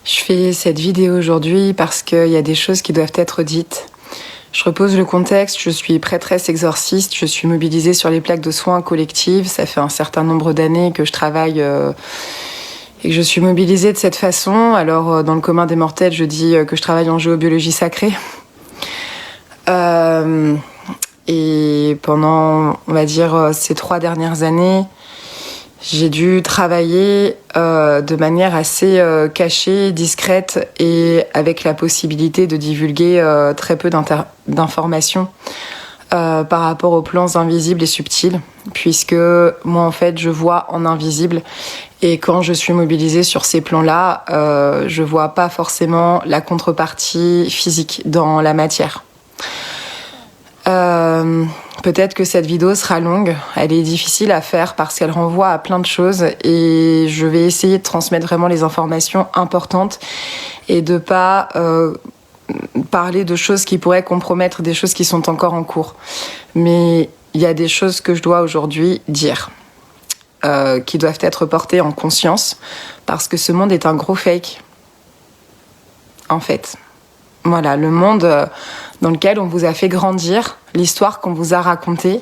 Je fais cette vidéo aujourd'hui parce qu'il y a des choses qui doivent être dites. Je repose le contexte, je suis prêtresse exorciste, je suis mobilisée sur les plaques de soins collectives. Ça fait un certain nombre d'années que je travaille et que je suis mobilisée de cette façon. Alors, dans le commun des mortels, je dis que je travaille en géobiologie sacrée. Et pendant, on va dire, ces 3 dernières années, j'ai dû travailler de manière assez cachée, discrète et avec la possibilité de divulguer très peu d'informations par rapport aux plans invisibles et subtils, puisque moi, en fait, je vois en invisible. Et quand je suis mobilisée sur ces plans-là, je vois pas forcément la contrepartie physique dans la matière. Peut-être que cette vidéo sera longue, elle est difficile à faire parce qu'elle renvoie à plein de choses et je vais essayer de transmettre vraiment les informations importantes et de pas parler de choses qui pourraient compromettre des choses qui sont encore en cours. Mais il y a des choses que je dois aujourd'hui dire, qui doivent être portées en conscience parce que ce monde est un gros fake, en fait. Voilà, le monde dans lequel on vous a fait grandir, l'histoire qu'on vous a racontée,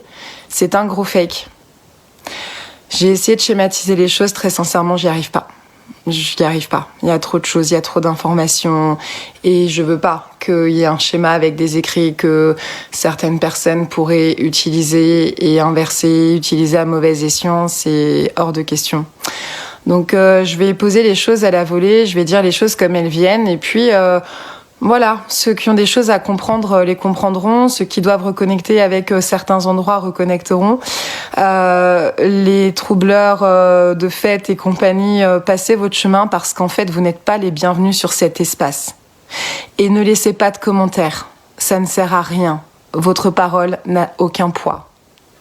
c'est un gros fake. J'ai essayé de schématiser les choses, très sincèrement, j'y arrive pas. J'y arrive pas. Il y a trop de choses, il y a trop d'informations et je veux pas qu'il y ait un schéma avec des écrits que certaines personnes pourraient utiliser et inverser, utiliser à mauvais escient, c'est hors de question. Donc je vais poser les choses à la volée, je vais dire les choses comme elles viennent et puis... Voilà, ceux qui ont des choses à comprendre les comprendront, ceux qui doivent reconnecter avec certains endroits reconnecteront. Les troubleurs de fêtes et compagnie, passez votre chemin parce qu'en fait, vous n'êtes pas les bienvenus sur cet espace. Et ne laissez pas de commentaires, ça ne sert à rien. Votre parole n'a aucun poids,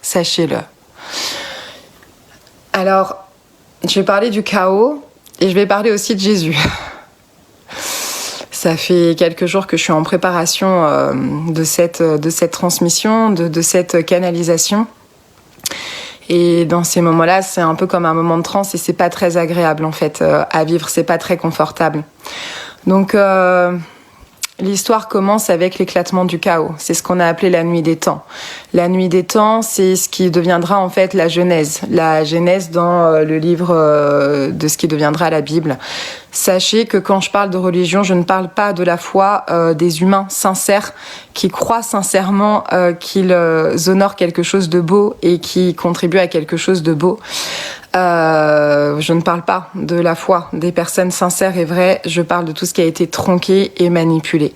sachez-le. Alors, je vais parler du chaos et je vais parler aussi de Jésus. Ça fait quelques jours que je suis en préparation de cette transmission, de cette canalisation. Et dans ces moments-là, c'est un peu comme un moment de transe et c'est pas très agréable en fait à vivre, c'est pas très confortable. Donc l'histoire commence avec l'éclatement du chaos. C'est ce qu'on a appelé la nuit des temps. La nuit des temps, c'est ce qui deviendra en fait la Genèse. La Genèse dans le livre de ce qui deviendra la Bible. Sachez que quand je parle de religion, je ne parle pas de la foi des humains sincères qui croient sincèrement qu'ils honorent quelque chose de beau et qui contribuent à quelque chose de beau. Je ne parle pas de la foi des personnes sincères et vraies, je parle de tout ce qui a été tronqué et manipulé.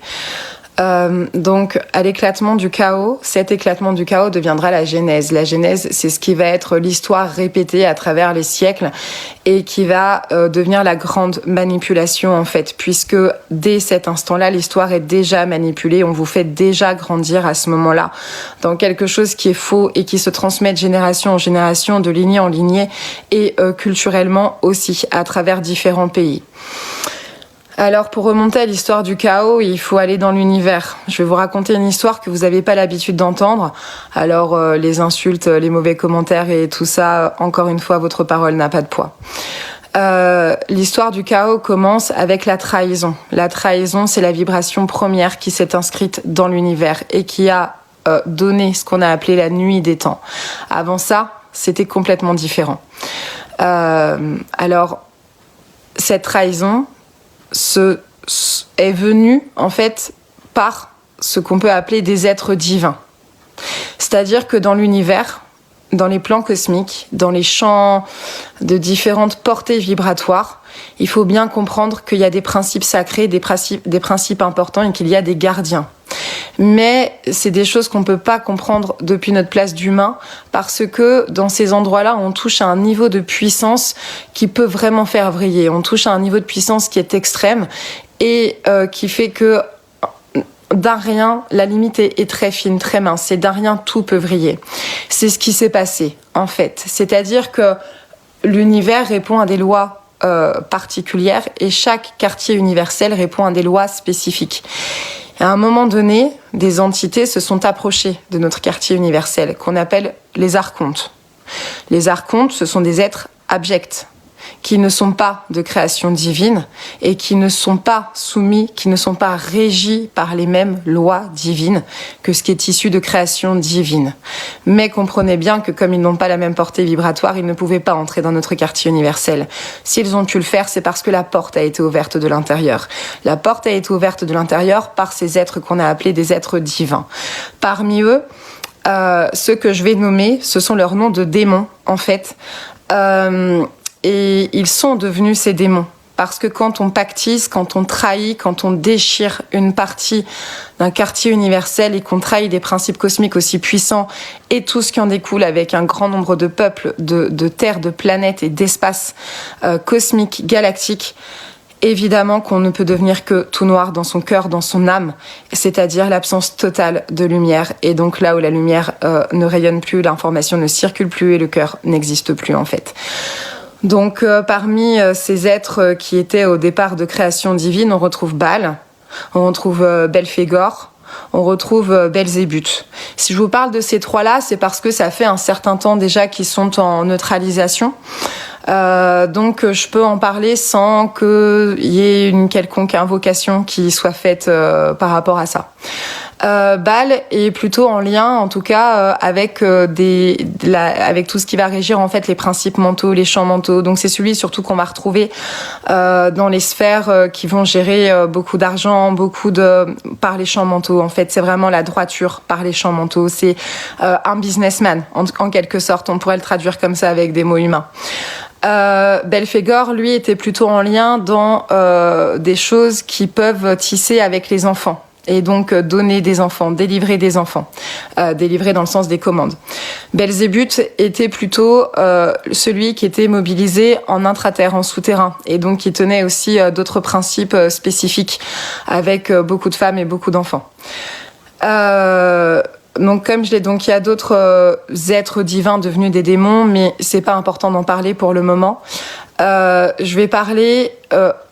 Donc, à l'éclatement du chaos, cet éclatement du chaos deviendra la Genèse. La Genèse, c'est ce qui va être l'histoire répétée à travers les siècles et qui va devenir la grande manipulation, en fait, puisque dès cet instant-là, l'histoire est déjà manipulée. On vous fait déjà grandir à ce moment-là dans quelque chose qui est faux et qui se transmet de génération en génération, de lignée en lignée et culturellement aussi, à travers différents pays. Alors, pour remonter à l'histoire du chaos, il faut aller dans l'univers. Je vais vous raconter une histoire que vous n'avez pas l'habitude d'entendre. Alors, les insultes, les mauvais commentaires et tout ça, encore une fois, votre parole n'a pas de poids. L'histoire du chaos commence avec la trahison. La trahison, c'est la vibration première qui s'est inscrite dans l'univers et qui a donné ce qu'on a appelé la nuit des temps. Avant ça, c'était complètement différent. Alors, cette trahison... est venu en fait par ce qu'on peut appeler des êtres divins. C'est-à-dire que dans l'univers, dans les plans cosmiques, dans les champs de différentes portées vibratoires, il faut bien comprendre qu'il y a des principes sacrés, des principes importants et qu'il y a des gardiens. Mais c'est des choses qu'on ne peut pas comprendre depuis notre place d'humain parce que dans ces endroits-là, on touche à un niveau de puissance qui peut vraiment faire vriller. On touche à un niveau de puissance qui est extrême et qui fait que d'un rien, la limite est très fine, très mince. Et d'un rien, tout peut vriller. C'est ce qui s'est passé, en fait. C'est-à-dire que l'univers répond à des lois particulières et chaque quartier universel répond à des lois spécifiques. À un moment donné, des entités se sont approchées de notre quartier universel, qu'on appelle les archontes. Les archontes, ce sont des êtres abjects. qui ne sont pas de création divine et qui ne sont pas soumis, qui ne sont pas régis par les mêmes lois divines que ce qui est issu de création divine. Mais comprenez bien que comme ils n'ont pas la même portée vibratoire, ils ne pouvaient pas entrer dans notre quartier universel. S'ils ont pu le faire, c'est parce que la porte a été ouverte de l'intérieur. La porte a été ouverte de l'intérieur par ces êtres qu'on a appelés des êtres divins. Parmi eux, ceux que je vais nommer, ce sont leurs noms de démons, en fait. Et ils sont devenus ces démons. Parce que quand on pactise, quand on trahit, quand on déchire une partie d'un quartier universel et qu'on trahit des principes cosmiques aussi puissants et tout ce qui en découle avec un grand nombre de peuples, de terres, de planètes et d'espaces cosmiques, galactiques, évidemment qu'on ne peut devenir que tout noir dans son cœur, dans son âme, c'est-à-dire l'absence totale de lumière. Et donc là où la lumière ne rayonne plus, l'information ne circule plus et le cœur n'existe plus en fait. Donc parmi ces êtres qui étaient au départ de création divine, on retrouve Baal, on retrouve Belphégor, on retrouve Belzébuth. Si je vous parle de ces trois-là, c'est parce que ça fait un certain temps déjà qu'ils sont en neutralisation. Donc je peux en parler sans qu'il y ait une quelconque invocation qui soit faite par rapport à ça. Baal est plutôt en lien, en tout cas, avec avec tout ce qui va régir en fait les principes mentaux, les champs mentaux. Donc c'est celui surtout qu'on va retrouver dans les sphères qui vont gérer beaucoup d'argent, par les champs mentaux. En fait, c'est vraiment la droiture par les champs mentaux. C'est un businessman, en quelque sorte. On pourrait le traduire comme ça avec des mots humains. Belphégor, lui, était plutôt en lien dans des choses qui peuvent tisser avec les enfants. Et donc donner des enfants, délivrer des enfants, délivrer dans le sens des commandes. Belzébuth était plutôt celui qui était mobilisé en intraterre, en souterrain, et donc qui tenait aussi d'autres principes spécifiques avec beaucoup de femmes et beaucoup d'enfants. Donc il y a d'autres êtres divins devenus des démons, mais c'est pas important d'en parler pour le moment. Je vais parler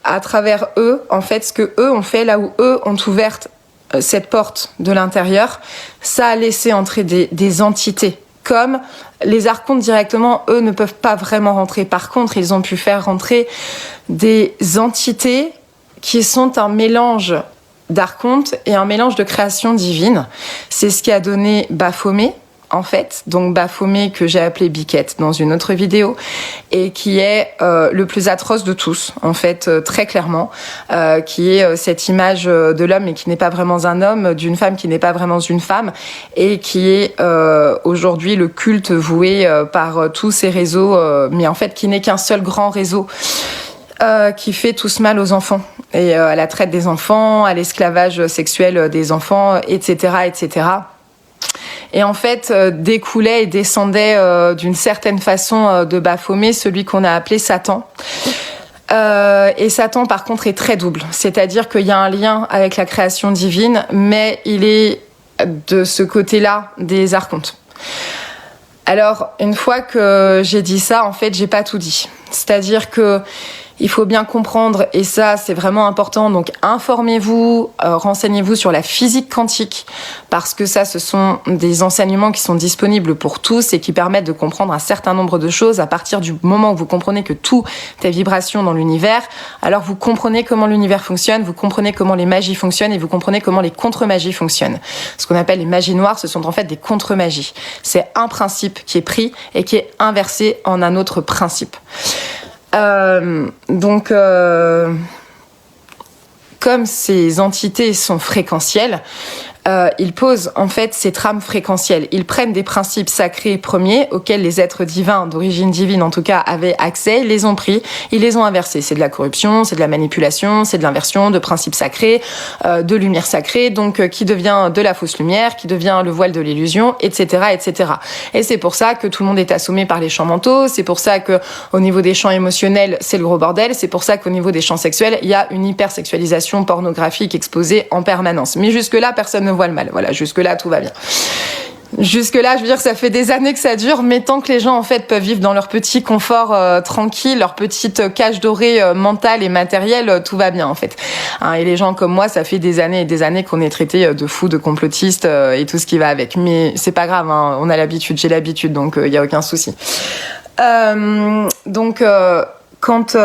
à travers eux, en fait, ce que eux ont fait, là où eux ont ouvert cette porte de l'intérieur, ça a laissé entrer des entités. Comme les archontes directement, eux ne peuvent pas vraiment rentrer. Par contre, ils ont pu faire rentrer des entités qui sont un mélange d'archontes et un mélange de création divine. C'est ce qui a donné Baphomet, en fait, donc Baphomet que j'ai appelé Biquette dans une autre vidéo, et qui est le plus atroce de tous, en fait, très clairement, qui est cette image de l'homme mais qui n'est pas vraiment un homme, d'une femme qui n'est pas vraiment une femme, et qui est aujourd'hui le culte voué par tous ces réseaux, mais en fait qui n'est qu'un seul grand réseau qui fait tout ce mal aux enfants, et à la traite des enfants, à l'esclavage sexuel des enfants, etc., etc., et en fait découlait et descendait d'une certaine façon de Baphomet, celui qu'on a appelé Satan. Et Satan par contre est très double, c'est-à-dire qu'il y a un lien avec la création divine, mais il est de ce côté-là des archontes. Alors une fois que j'ai dit ça, en fait j'ai pas tout dit, c'est-à-dire que il faut bien comprendre, et ça c'est vraiment important, donc informez-vous, renseignez-vous sur la physique quantique, parce que ça ce sont des enseignements qui sont disponibles pour tous et qui permettent de comprendre un certain nombre de choses. À partir du moment où vous comprenez que tout est vibration dans l'univers, alors vous comprenez comment l'univers fonctionne, vous comprenez comment les magies fonctionnent et vous comprenez comment les contre-magies fonctionnent. Ce qu'on appelle les magies noires, ce sont en fait des contre-magies. C'est un principe qui est pris et qui est inversé en un autre principe. Comme ces entités sont fréquentielles, ils posent en fait ces trames fréquentielles. Ils prennent des principes sacrés premiers auxquels les êtres divins, d'origine divine en tout cas, avaient accès, ils les ont pris, ils les ont inversés. C'est de la corruption, c'est de la manipulation, c'est de l'inversion de principes sacrés, de lumière sacrée, donc qui devient de la fausse lumière, qui devient le voile de l'illusion, etc., etc. Et c'est pour ça que tout le monde est assommé par les champs mentaux, c'est pour ça que au niveau des champs émotionnels, c'est le gros bordel, c'est pour ça qu'au niveau des champs sexuels, il y a une hypersexualisation pornographique exposée en permanence. Mais jusque-là, personne ne voit le mal. Voilà, jusque-là, tout va bien. Jusque-là, je veux dire, ça fait des années que ça dure, mais tant que les gens, en fait, peuvent vivre dans leur petit confort tranquille, leur petite cage dorée mentale et matérielle, tout va bien, en fait. Hein, et les gens comme moi, ça fait des années et des années qu'on est traités de fous, de complotistes et tout ce qui va avec. Mais c'est pas grave, hein, on a l'habitude, j'ai l'habitude, donc il y a aucun souci. quand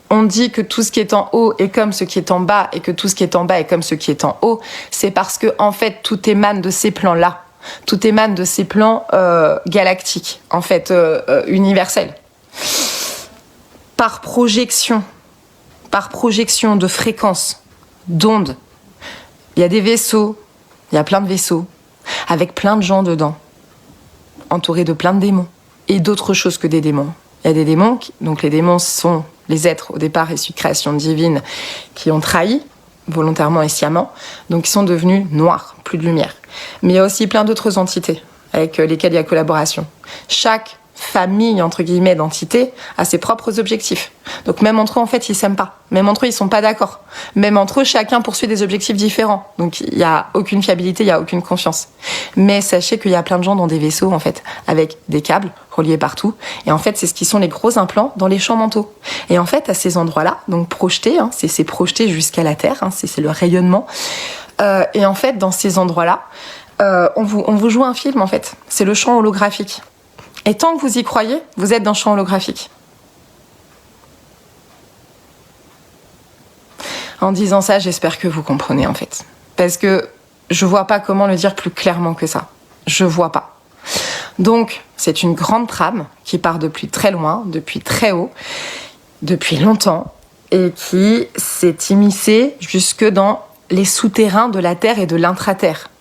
on dit que tout ce qui est en haut est comme ce qui est en bas et que tout ce qui est en bas est comme ce qui est en haut, c'est parce que en fait tout émane de ces plans-là. Tout émane de ces plans galactiques, en fait universels. Par projection de fréquences, d'ondes. Il y a des vaisseaux, il y a plein de vaisseaux, avec plein de gens dedans, entourés de plein de démons, et d'autres choses que des démons. Il y a des démons, donc les démons sont les êtres au départ issus de création divine qui ont trahi, volontairement et sciemment, donc ils sont devenus noirs, plus de lumière. Mais il y a aussi plein d'autres entités avec lesquelles il y a collaboration. Chaque famille, entre guillemets, d'entités a ses propres objectifs. Donc même entre eux, en fait, ils s'aiment pas. Même entre eux, ils sont pas d'accord. Même entre eux, chacun poursuit des objectifs différents. Donc il y a aucune fiabilité, il y a aucune confiance. Mais sachez qu'il y a plein de gens dans des vaisseaux, en fait, avec des câbles reliés partout. Et en fait, c'est ce qui sont les gros implants dans les champs mentaux. Et en fait, à ces endroits-là, donc projetés, c'est projeté jusqu'à la Terre, c'est le rayonnement. Et en fait, dans ces endroits-là, on vous joue un film, en fait. C'est le champ holographique. Et tant que vous y croyez, vous êtes dans le champ holographique. En disant ça, j'espère que vous comprenez, en fait. Parce que je vois pas comment le dire plus clairement que ça. Je vois pas. Donc, c'est une grande trame qui part depuis très loin, depuis très haut, depuis longtemps, et qui s'est immiscée jusque dans les souterrains de la Terre et de l'intra-terre.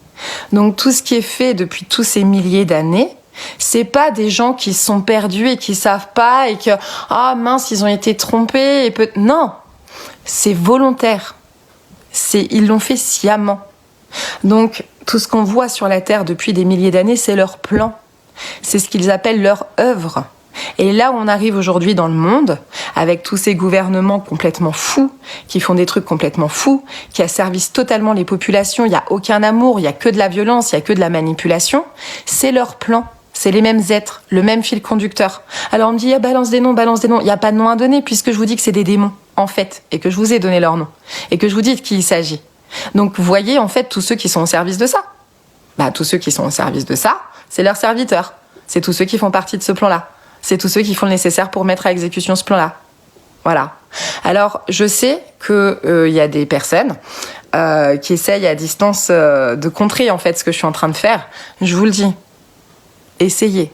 Donc, tout ce qui est fait depuis tous ces milliers d'années, c'est pas des gens qui sont perdus et qui savent pas et que mince, ils ont été trompés et non, c'est volontaire. Ils l'ont fait sciemment. Donc tout ce qu'on voit sur la Terre depuis des milliers d'années, c'est leur plan. C'est ce qu'ils appellent leur œuvre. Et là où on arrive aujourd'hui dans le monde, avec tous ces gouvernements complètement fous, qui font des trucs complètement fous, qui asservissent totalement les populations, il n'y a aucun amour, il n'y a que de la violence, il n'y a que de la manipulation, c'est leur plan. C'est les mêmes êtres, le même fil conducteur. Alors on me dit, balance des noms. Il n'y a pas de nom à donner puisque je vous dis que c'est des démons, en fait, et que je vous ai donné leur nom, et que je vous dis de qui il s'agit. Donc vous voyez, en fait, tous ceux qui sont au service de ça. Tous ceux qui sont au service de ça, c'est leurs serviteurs. C'est tous ceux qui font partie de ce plan-là. C'est tous ceux qui font le nécessaire pour mettre à exécution ce plan-là. Voilà. Alors, je sais qu'il y a des personnes qui essayent à distance de contrer, en fait, ce que je suis en train de faire. Je vous le dis. Essayez.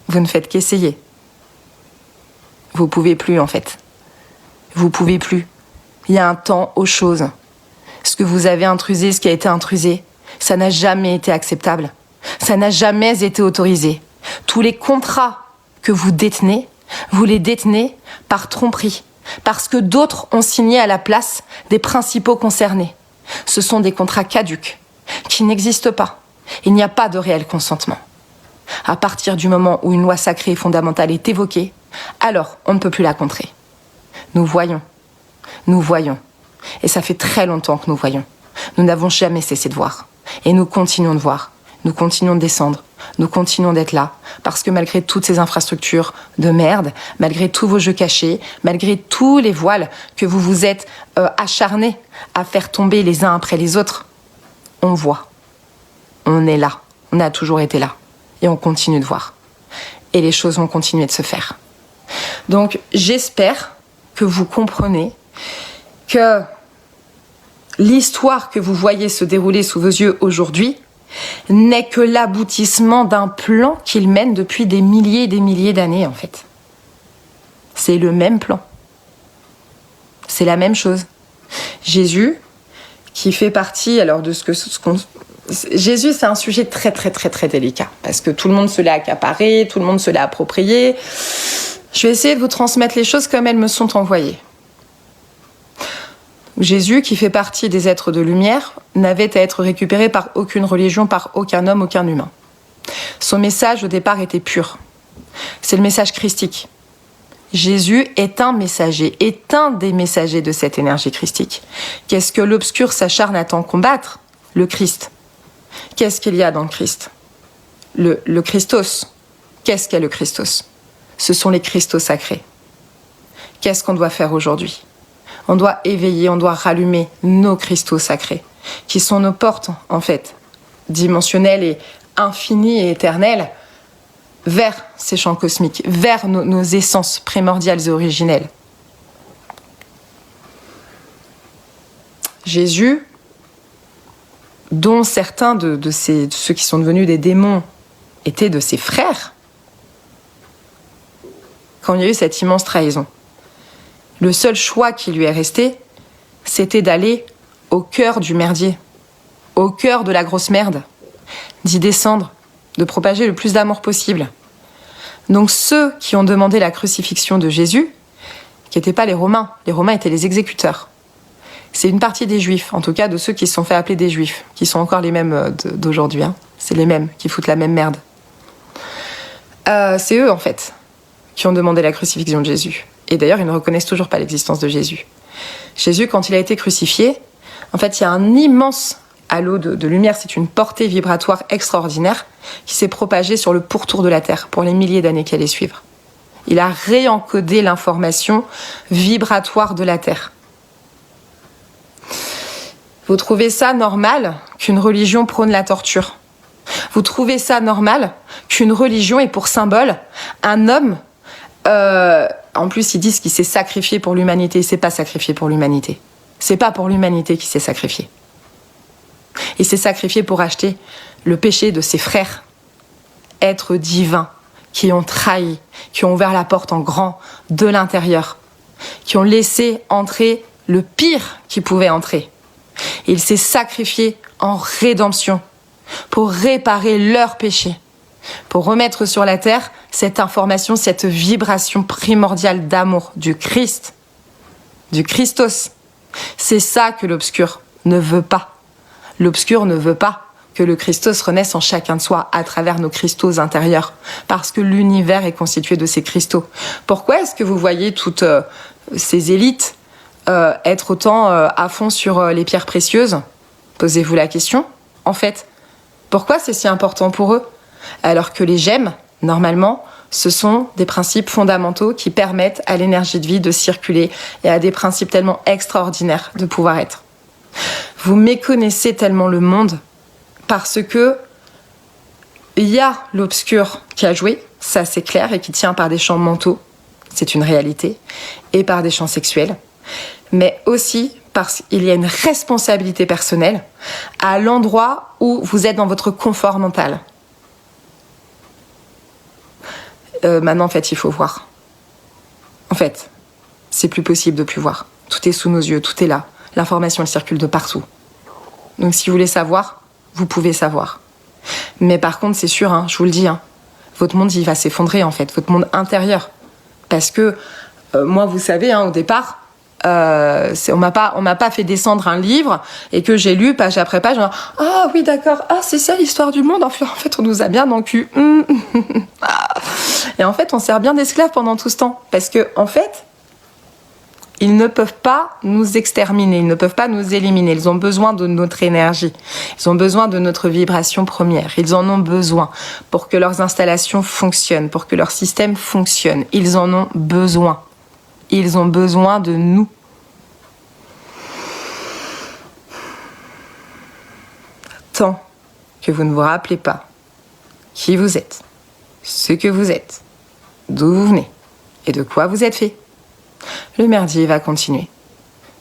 Vous ne faites qu'essayer. Vous pouvez plus, en fait. Vous pouvez plus. Il y a un temps aux choses. Ce que vous avez intrusé, ce qui a été intrusé, ça n'a jamais été acceptable. Ça n'a jamais été autorisé. Tous les contrats que vous détenez, vous les détenez par tromperie. Parce que d'autres ont signé à la place des principaux concernés. Ce sont des contrats caducs, qui n'existent pas. Il n'y a pas de réel consentement. À partir du moment où une loi sacrée et fondamentale est évoquée, alors on ne peut plus la contrer. Nous voyons. Et ça fait très longtemps que nous voyons. Nous n'avons jamais cessé de voir. Et nous continuons de voir. Nous continuons de descendre. Nous continuons d'être là. Parce que malgré toutes ces infrastructures de merde, malgré tous vos jeux cachés, malgré tous les voiles que vous vous êtes acharnés à faire tomber les uns après les autres, on voit. On est là. On a toujours été là. Et on continue de voir. Et les choses vont continuer de se faire. Donc, j'espère que vous comprenez que l'histoire que vous voyez se dérouler sous vos yeux aujourd'hui n'est que l'aboutissement d'un plan qu'il mène depuis des milliers et des milliers d'années, en fait. C'est le même plan. C'est la même chose. Jésus, qui fait partie, alors de ce qu'on... Jésus, c'est un sujet très, très, très, très délicat, parce que tout le monde se l'a accaparé, tout le monde se l'a approprié. Je vais essayer de vous transmettre les choses comme elles me sont envoyées. Jésus, qui fait partie des êtres de lumière, n'avait à être récupéré par aucune religion, par aucun homme, aucun humain. Son message, au départ, était pur. C'est le message christique. Jésus est un messager, est un des messagers de cette énergie christique. Qu'est-ce que l'obscur s'acharne à tant combattre ? Le Christ. Qu'est-ce qu'il y a dans le Christ ? Le Christos. Qu'est-ce qu'est le Christos ? Ce sont les cristaux sacrés. Qu'est-ce qu'on doit faire aujourd'hui ? On doit éveiller, on doit rallumer nos cristaux sacrés, qui sont nos portes, en fait, dimensionnelles et infinies et éternelles, vers ces champs cosmiques, vers nos essences primordiales et originelles. Jésus, dont certains de ceux qui sont devenus des démons étaient de ses frères, quand il y a eu cette immense trahison, le seul choix qui lui est resté, c'était d'aller au cœur du merdier, au cœur de la grosse merde, d'y descendre, de propager le plus d'amour possible. Donc ceux qui ont demandé la crucifixion de Jésus, qui n'étaient pas les Romains étaient les exécuteurs. C'est une partie des Juifs, en tout cas de ceux qui se sont fait appeler des Juifs, qui sont encore les mêmes d'aujourd'hui. C'est les mêmes, qui foutent la même merde. C'est eux, en fait, qui ont demandé la crucifixion de Jésus. Et d'ailleurs, ils ne reconnaissent toujours pas l'existence de Jésus. Jésus, quand il a été crucifié, en fait, il y a un immense halo de lumière, c'est une portée vibratoire extraordinaire qui s'est propagée sur le pourtour de la Terre pour les milliers d'années qui allaient suivre. Il a réencodé l'information vibratoire de la Terre. Vous trouvez ça normal qu'une religion prône la torture? Vous trouvez ça normal qu'une religion ait pour symbole un homme en plus, ils disent qu'il s'est sacrifié pour l'humanité. Il s'est pas sacrifié pour l'humanité. C'est pas pour l'humanité qu'il s'est sacrifié. Il s'est sacrifié pour acheter le péché de ses frères, êtres divins, qui ont trahi, qui ont ouvert la porte en grand de l'intérieur, qui ont laissé entrer le pire qui pouvait entrer. Et il s'est sacrifié en rédemption pour réparer leurs péchés, pour remettre sur la terre cette information, cette vibration primordiale d'amour du Christ, du Christos. C'est ça que l'obscur ne veut pas. L'obscur ne veut pas que le Christos renaisse en chacun de soi à travers nos cristaux intérieurs, parce que l'univers est constitué de ces cristaux. Pourquoi est-ce que vous voyez toutes ces élites être autant à fond sur les pierres précieuses? Posez-vous la question. En fait, pourquoi c'est si important pour eux? Alors que les gemmes, normalement, ce sont des principes fondamentaux qui permettent à l'énergie de vie de circuler et à des principes tellement extraordinaires de pouvoir être. Vous méconnaissez tellement le monde parce que il y a l'obscur qui a joué, ça c'est clair, et qui tient par des champs mentaux, c'est une réalité, et par des champs sexuels, mais aussi parce qu'il y a une responsabilité personnelle à l'endroit où vous êtes dans votre confort mental. Maintenant, en fait, il faut voir. En fait, c'est plus possible de plus voir. Tout est sous nos yeux, tout est là. L'information, elle circule de partout. Donc, si vous voulez savoir, vous pouvez savoir. Mais par contre, c'est sûr, je vous le dis, votre monde, il va s'effondrer, en fait. Votre monde intérieur. Parce que, moi, vous savez, au départ, on m'a pas fait descendre un livre et que j'ai lu page après page. Ah oui, d'accord. Ah, c'est ça l'histoire du monde. En fait, on nous a bien dans le cul. Et en fait, on sert bien d'esclaves pendant tout ce temps. Parce que, en fait, ils ne peuvent pas nous exterminer. Ils ne peuvent pas nous éliminer. Ils ont besoin de notre énergie. Ils ont besoin de notre vibration première. Ils en ont besoin pour que leurs installations fonctionnent, pour que leur système fonctionne. Ils en ont besoin. Ils ont besoin de nous. Tant que vous ne vous rappelez pas qui vous êtes, ce que vous êtes, d'où vous venez et de quoi vous êtes fait, le merdier va continuer.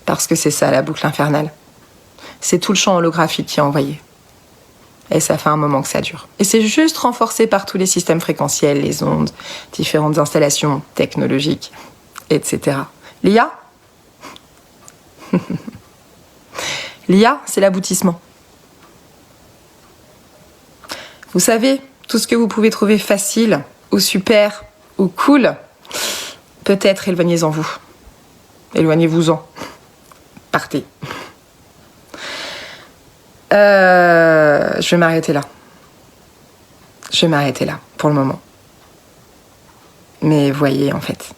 Parce que c'est ça la boucle infernale. C'est tout le champ holographique qui est envoyé. Et ça fait un moment que ça dure. Et c'est juste renforcé par tous les systèmes fréquentiels, les ondes, différentes installations technologiques, etc. L'IA L'IA, c'est l'aboutissement. Vous savez, tout ce que vous pouvez trouver facile, ou super, ou cool, peut-être éloignez-en vous. Éloignez-vous-en. Partez. Je vais m'arrêter là. Je vais m'arrêter là, pour le moment. Mais voyez, en fait...